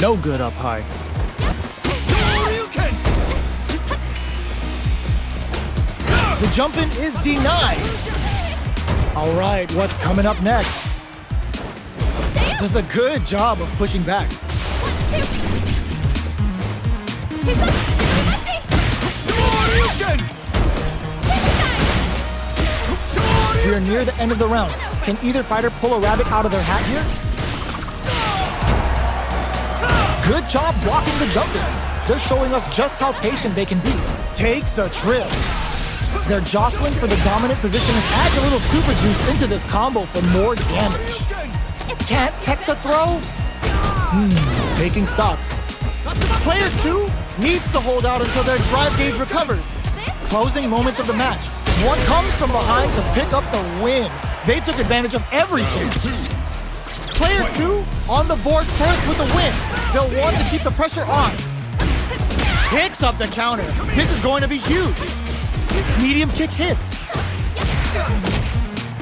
no good up high. The jump-in is denied. All right, what's coming up next? Does a good job of pushing back. We are near the end of the round. Can either fighter pull a rabbit out of their hat here? Good job blocking the jump-in. They're showing us just how patient they can be. Takes a trip. They're jostling for the dominant position and adds a little super juice into this combo for more damage. Can't tech the throw? Taking stock. Player 2 needs to hold out until their drive gauge recovers. Closing moments of the match. One comes from behind to pick up the win. They took advantage of every chance. Player 2 on the board first with the win. They'll want to keep the pressure on. Picks up the counter. This is going to be huge. Medium kick hits.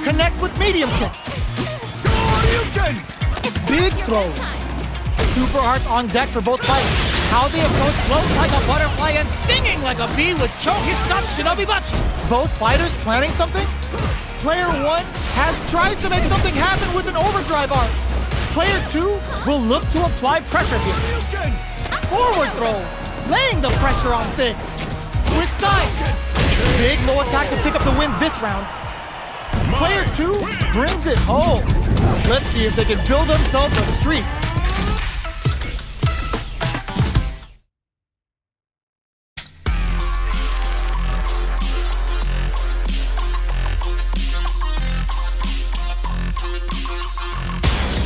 Connects with medium kick. Big throws. Super arts on deck for both fighters. How they approach float like a butterfly and stinging like a bee with Chohisatsu. Both fighters planning something? Player 1 tries to make something happen with an overdrive art. Player 2 will look to apply pressure here. Forward throw, laying the pressure on thick. Switch sides. Big low attack to pick up the win this round. Player 2 brings it home. Let's see if they can build themselves a streak.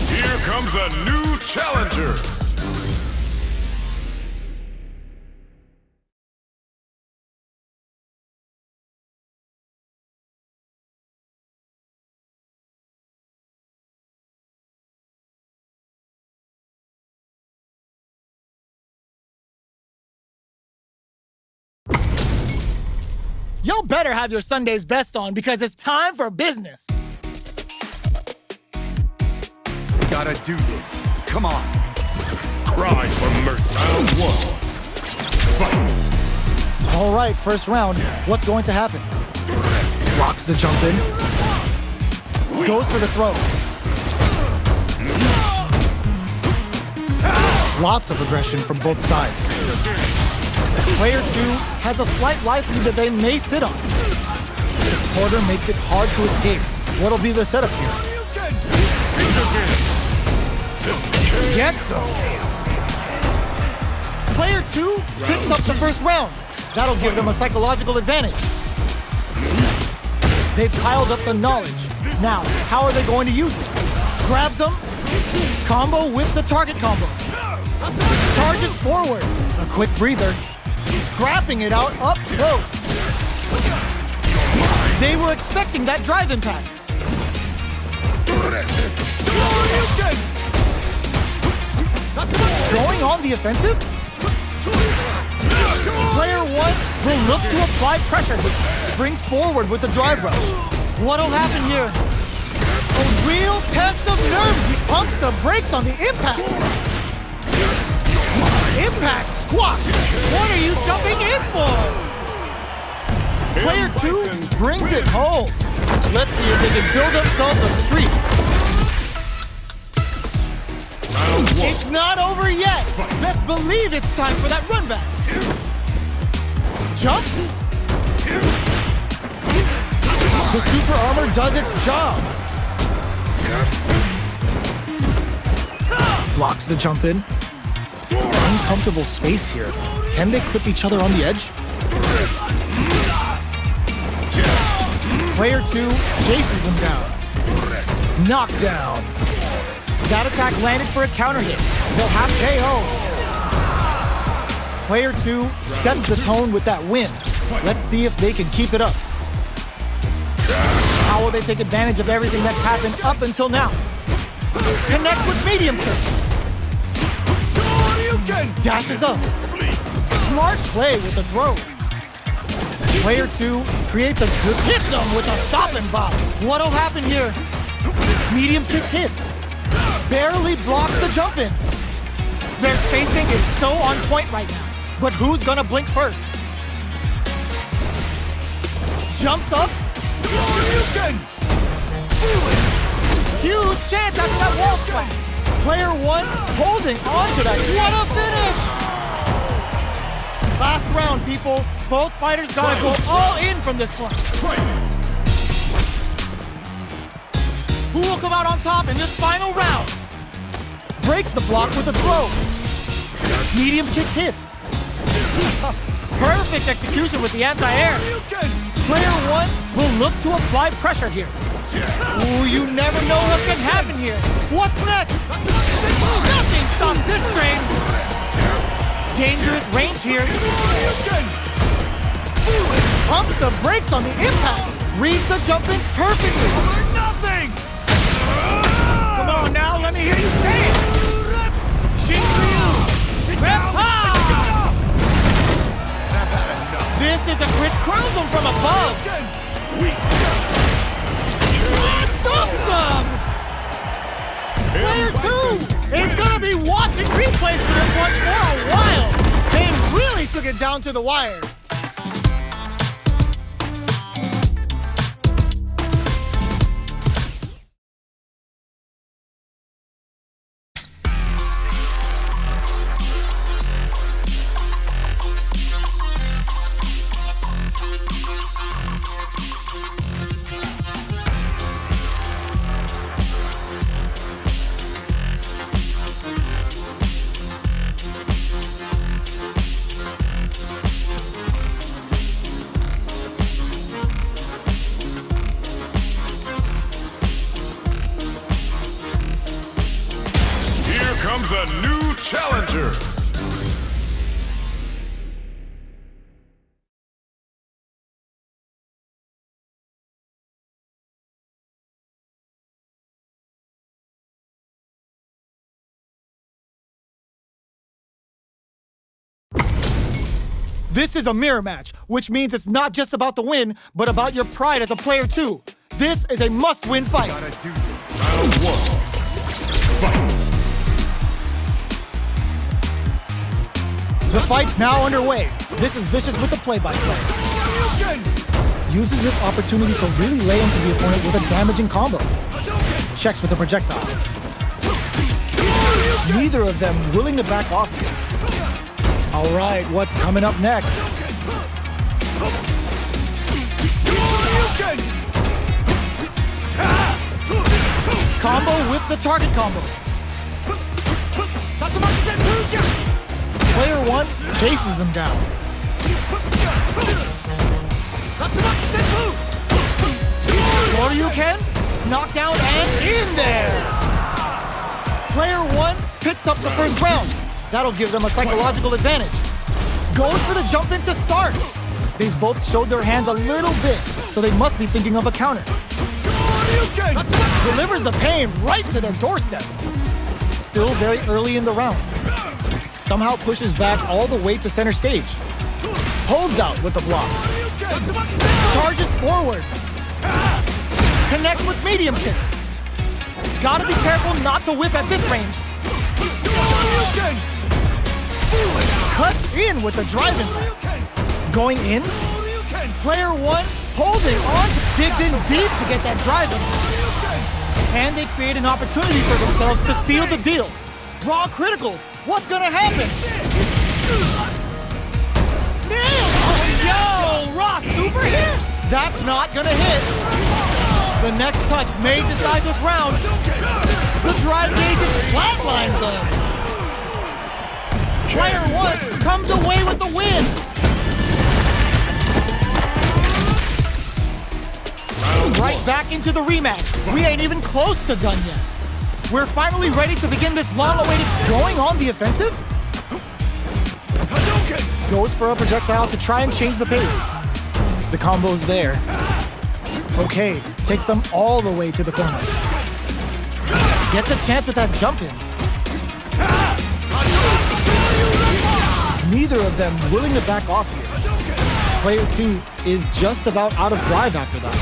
Here comes a new challenger. Y'all better have your Sunday's best on because it's time for business. Gotta do this. Come on. Cry for mercy. Round 1. Fight. All right, first round. What's going to happen? Blocks the jump in. Goes for the throw. Lots of aggression from both sides. Player 2 has a slight life lead that they may sit on. Porter makes it hard to escape. What'll be the setup here? Gets him. Player 2 picks up the first round. That'll give them a psychological advantage. They've piled up the knowledge. Now, how are they going to use it? Grabs them. Combo with the target combo. Charges forward. A quick breather. Scrapping it out up close. They were expecting that drive impact. Going on the offensive? Player 1 will look to apply pressure. Springs forward with the drive rush. What'll happen here? A real test of nerves. He pumps the brakes on the impact. Impact squash. What are you jumping in for? Player 2 brings it home. Let's see if they can build themselves a streak. It's not over yet. Best believe it's time for that run back. Jumps. The super armor does its job. Blocks the jump in. Uncomfortable space here. Can they clip each other on the edge? Player 2 chases them down. Knockdown. That attack landed for a counter hit. They'll have KO. Player 2 sets the tone with that win. Let's see if they can keep it up. How will they take advantage of everything that's happened up until now? Connects with medium kick. Dashes up. Smart play with the throw. Player 2 creates a good hits them with a stop and bop. What'll happen here? Medium kick hits. Barely blocks the jump in. Their spacing is so on point right now. But who's gonna blink first? Jumps up. Huge chance after that wall splash. Player one holding on to that. What a finish! Last round, people. Both fighters gotta go all in from this point. Who will come out on top in this final round? Breaks the block with a throw. Medium kick hits. Perfect execution with the anti-air. Player one will look to apply pressure here. Ooh, you never know what can happen here. What's next? Nothing stops this train. Dangerous range here. Pumps the brakes on the impact. Reads the jump in perfectly. Nothing! Come on now, let me hear you say it. This is a crit crows him from above. Awesome! Player two is gonna be watching replays for this one for a while. They really took it down to the wire. Comes a new challenger. This is a mirror match, which means it's not just about the win, but about your pride as a player too. This is a must-win fight. Gotta do this. Round one. Fight. The fight's now underway. This is Vicious with the play-by-play. Uses this opportunity to really lay into the opponent with a damaging combo. Checks with a projectile. Neither of them willing to back off here. All right, what's coming up next? Combo with the target combo. Player one chases them down. Shoryuken, knockdown and in there. Player one picks up the first round. That'll give them a psychological advantage. Goes for the jump in to start. They've both showed their hands a little bit, so they must be thinking of a counter. Delivers the pain right to their doorstep. Still very early in the round. Somehow pushes back all the way to center stage. Holds out with the block. Charges forward. Connects with medium kick. Gotta be careful not to whip at this range. Cuts in with the driving. Going in. Player one holding on. Digs in deep to get that driving. And they create an opportunity for themselves to seal the deal. Raw critical. What's gonna happen? Yo, raw super hit? That's not gonna hit. The next touch may decide this round. The drive gauge is flatlines him. Player one comes away with the win. Right back into the rematch. We ain't even close to done yet. We're finally ready to begin this long-awaited going on the offensive. Goes for a projectile to try and change the pace. The combo's there. Okay, takes them all the way to the corner. Gets a chance with that jump in. Neither of them willing to back off here. Player two is just about out of drive after that.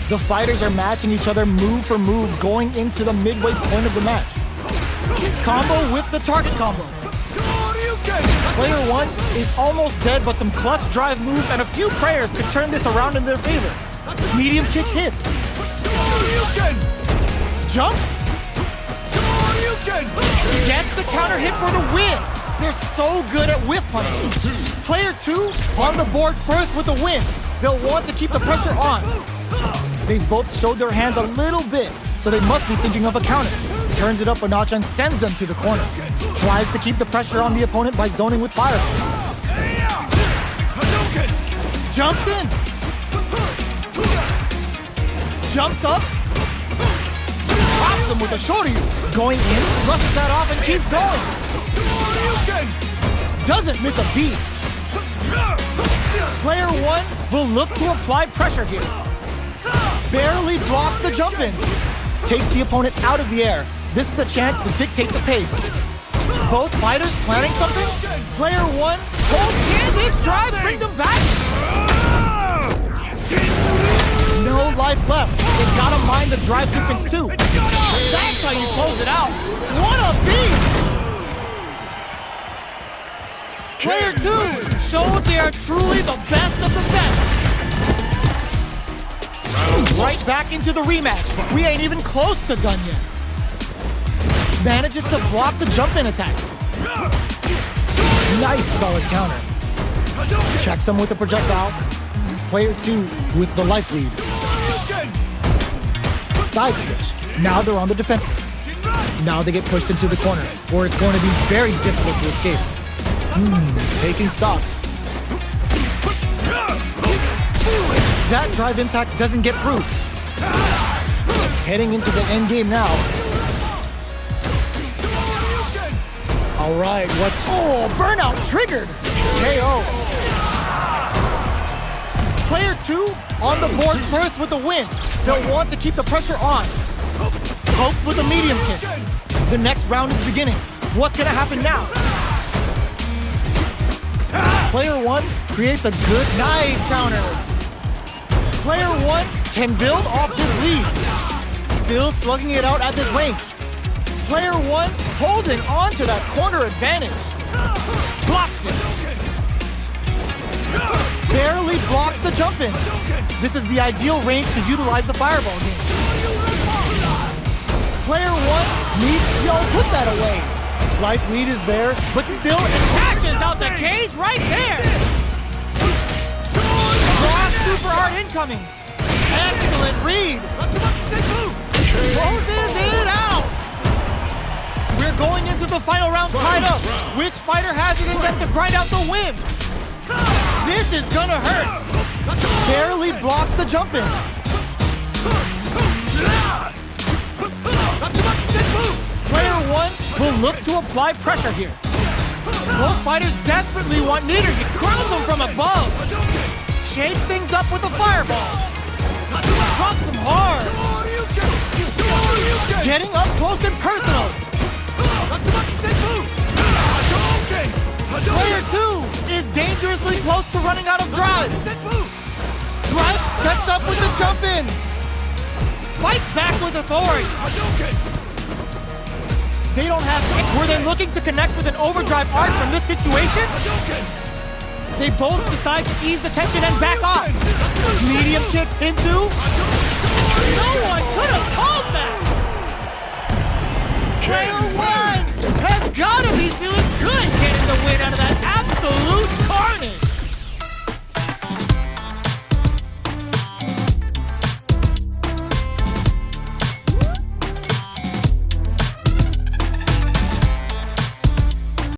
The fighters are matching each other move for move going into the midway point of the match. Combo with the target combo. Player 1 is almost dead, but some clutch drive moves and a few prayers could turn this around in their favor. Medium kick hits. Jumps. Gets the counter hit for the win. They're so good at whiff punishing. Player 2 on the board first with a win. They'll want to keep the pressure on. They've both showed their hands a little bit, so they must be thinking of a counter. Turns it up a notch and sends them to the corner. Tries to keep the pressure on the opponent by zoning with fire. Jumps in. Jumps up. Pops him with a shorty. Going in, brushes that off and keeps going. Doesn't miss a beat. Player 1 will look to apply pressure here. Barely blocks the jump in. Takes the opponent out of the air. This is a chance to dictate the pace. Both fighters planning something? Player 1, can this drive bring them back? No life left. They've got to mind the drive sequence too. That's how you close it out. What a beast! Player 2 showed they are truly the best of the best. Right back into the rematch. We ain't even close to done yet. Manages to block the jump-in attack. Nice solid counter. Checks him with a projectile. Player 2 with the life lead. Side switch. Now they're on the defensive. Now they get pushed into the corner, where it's going to be very difficult to escape. Taking stock. That drive impact doesn't get through. Heading into the end game now. All right, what? Oh, burnout triggered. KO. Player 2 on the board first with a win. They'll want to keep the pressure on. Pokes with a medium kick. The next round is beginning. What's gonna happen now? Player 1 creates a good, nice counter. Player 1 can build off this lead. Still slugging it out at this range. Player 1 holding on to that corner advantage. Blocks it. Barely blocks the jump in. This is the ideal range to utilize the fireball game. Player 1 needs to put that away. Life lead is there, but still it cashes out the cage right there. Cross super hard incoming. Excellent read. Closes it out. We're going into the final round tied up. Which fighter has it and gets to grind out the win? This is gonna hurt. Barely blocks the jump in. Player 1 will look to apply pressure here. Both fighters desperately want neither. He crowns him from above. Shades things up with a fireball. Drops him hard. Getting up close and personal. Player 2 is dangerously close to running out of drive. Drive sets up with the jump in. Fights back with authority. They don't have it. Were they looking to connect with an overdrive arc from this situation? They both decide to ease the tension and back off. Medium kick into. No one could have called that. Player 1